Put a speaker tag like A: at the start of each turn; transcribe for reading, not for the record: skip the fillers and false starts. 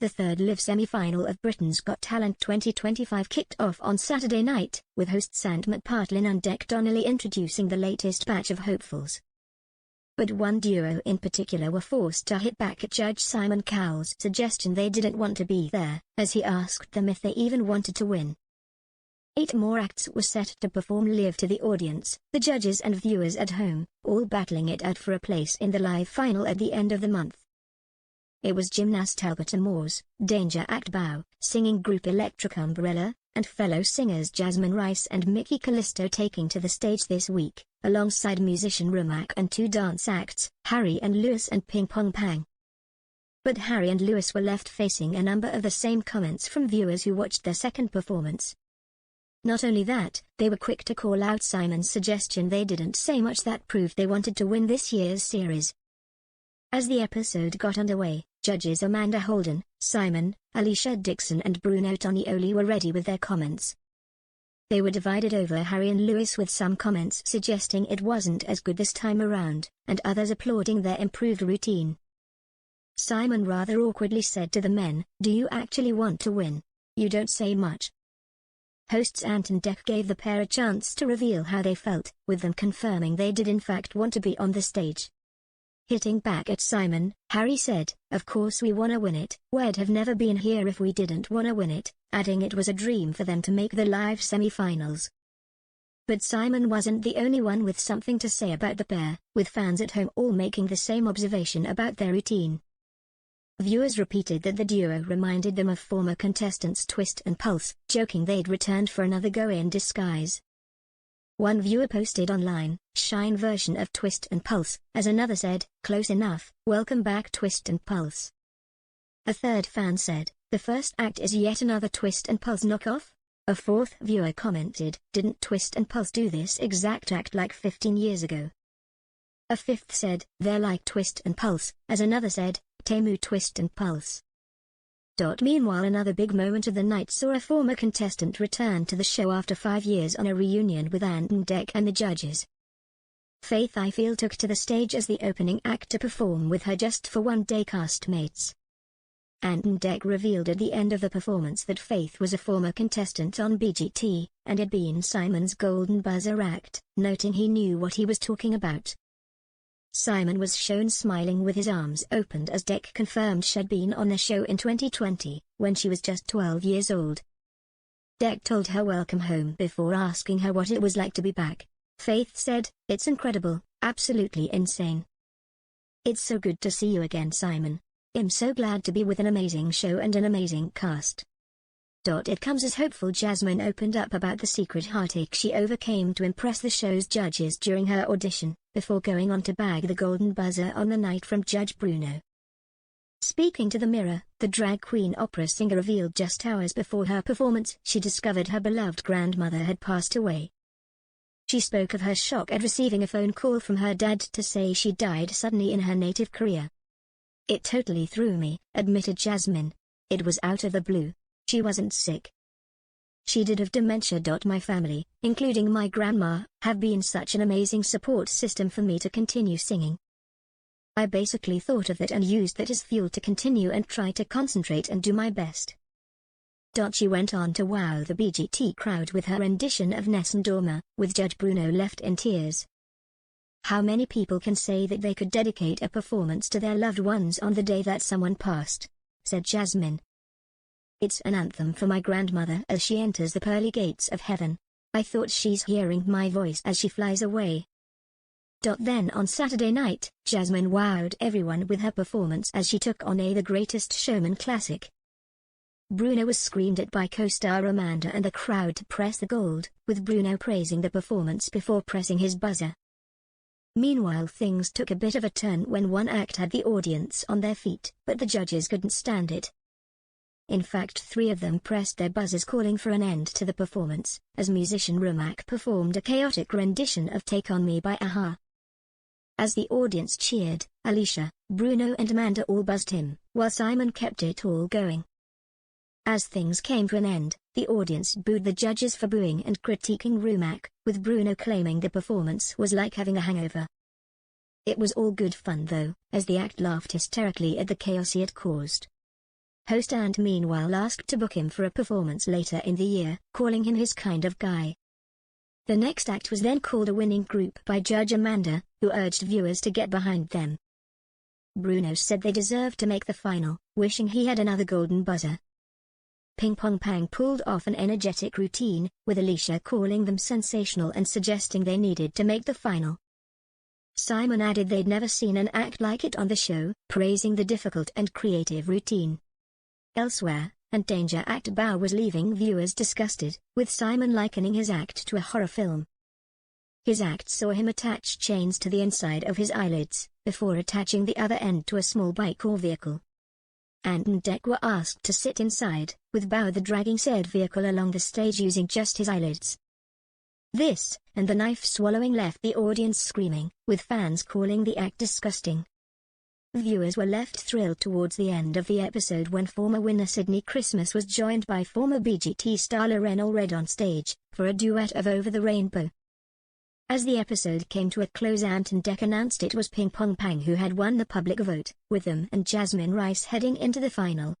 A: The third live semi-final of Britain's Got Talent 2025 kicked off on Saturday night, with hosts Ant McPartlin and Dec Donnelly introducing the latest batch of hopefuls. But one duo in particular were forced to hit back at Judge Simon Cowell's suggestion they didn't want to be there, as he asked them if they even wanted to win. 8 more acts were set to perform live to the audience, the judges and viewers at home, all battling it out for a place in the live final at the end of the month. It was gymnast Elgata Moore's Danger Act Bow, singing group Electric Umbrella, and fellow singers Jasmine Rice and Mickey Callisto taking to the stage this week, alongside musician Rumac and 2 dance acts, Harry and Lewis and Ping Pong Pang. But Harry and Lewis were left facing a number of the same comments from viewers who watched their second performance. Not only that, they were quick to call out Simon's suggestion they didn't say much that proved they wanted to win this year's series. As the episode got underway, judges Amanda Holden, Simon, Alicia Dixon and Bruno Tonioli were ready with their comments. They were divided over Harry and Lewis, with some comments suggesting it wasn't as good this time around, and others applauding their improved routine. Simon rather awkwardly said to the men, "Do you actually want to win? You don't say much." Hosts Ant and Dec gave the pair a chance to reveal how they felt, with them confirming they did in fact want to be on the stage. Hitting back at Simon, Harry said, "Of course we wanna win it, we'd have never been here if we didn't wanna win it," adding it was a dream for them to make the live semi-finals. But Simon wasn't the only one with something to say about the pair, with fans at home all making the same observation about their routine. Viewers repeated that the duo reminded them of former contestants Twist and Pulse, joking they'd returned for another go in disguise. One viewer posted online, "Shine version of Twist and Pulse," as another said, "Close enough, welcome back Twist and Pulse." A third fan said, "The first act is yet another Twist and Pulse knockoff?" A fourth viewer commented, "Didn't Twist and Pulse do this exact act like 15 years ago?" A fifth said, "They're like Twist and Pulse," as another said, "Temu Twist and Pulse." Meanwhile, another big moment of the night saw a former contestant return to the show after 5 years on a reunion with Ant and Dec and the judges. Faith Highfield took to the stage as the opening act to perform with her Just for One Day castmates. Ant and Dec revealed at the end of the performance that Faith was a former contestant on BGT, and had been Simon's Golden Buzzer act, noting he knew what he was talking about. Simon was shown smiling with his arms opened as Dec confirmed she'd been on the show in 2020, when she was just 12 years old. Dec told her welcome home before asking her what it was like to be back. Faith said, "It's incredible, absolutely insane. It's so good to see you again, Simon. I'm so glad to be with an amazing show and an amazing cast." It comes as hopeful Jasmine opened up about the secret heartache she overcame to impress the show's judges during her audition, before going on to bag the Golden Buzzer on the night from Judge Bruno. Speaking to the Mirror, the drag queen opera singer revealed just hours before her performance she discovered her beloved grandmother had passed away. She spoke of her shock at receiving a phone call from her dad to say she died suddenly in her native Korea. "It totally threw me," admitted Jasmine. "It was out of the blue. She wasn't sick. She did have dementia. My family, including my grandma, have been such an amazing support system for me to continue singing. I basically thought of it and used that as fuel to continue and try to concentrate and do my best." She went on to wow the BGT crowd with her rendition of Nessun Dorma, with Judge Bruno left in tears. "How many people can say that they could dedicate a performance to their loved ones on the day that someone passed?" said Jasmine. "It's an anthem for my grandmother as she enters the pearly gates of heaven. I thought she's hearing my voice as she flies away." Then on Saturday night, Jasmine wowed everyone with her performance as she took on The Greatest Showman classic. Bruno was screamed at by co-star Amanda and the crowd to press the gold, with Bruno praising the performance before pressing his buzzer. Meanwhile, things took a bit of a turn when one act had the audience on their feet, but the judges couldn't stand it. In fact, 3 of them pressed their buzzers calling for an end to the performance, as musician Rumac performed a chaotic rendition of Take On Me by a-ha. As the audience cheered, Alicia, Bruno and Amanda all buzzed him, while Simon kept it all going. As things came to an end, the audience booed the judges for booing and critiquing Rumac, with Bruno claiming the performance was like having a hangover. It was all good fun though, as the act laughed hysterically at the chaos he had caused. Host Ant meanwhile asked to book him for a performance later in the year, calling him his kind of guy. The next act was then called a winning group by Judge Amanda, who urged viewers to get behind them. Bruno said they deserved to make the final, wishing he had another golden buzzer. Ping Pong Pang pulled off an energetic routine, with Alicia calling them sensational and suggesting they needed to make the final. Simon added they'd never seen an act like it on the show, praising the difficult and creative routine. Elsewhere, and Danger Act Bao was leaving viewers disgusted, with Simon likening his act to a horror film. His act saw him attach chains to the inside of his eyelids, before attaching the other end to a small bike or vehicle. Ant and Dec were asked to sit inside, with Bao the dragging said vehicle along the stage using just his eyelids. This, and the knife swallowing left the audience screaming, with fans calling the act disgusting. Viewers were left thrilled towards the end of the episode when former winner Sydney Christmas was joined by former BGT star Lorena Red on stage, for a duet of Over the Rainbow. As the episode came to a close, Ant and Dec announced it was Ping Pong Pang who had won the public vote, with them and Jasmine Rice heading into the final.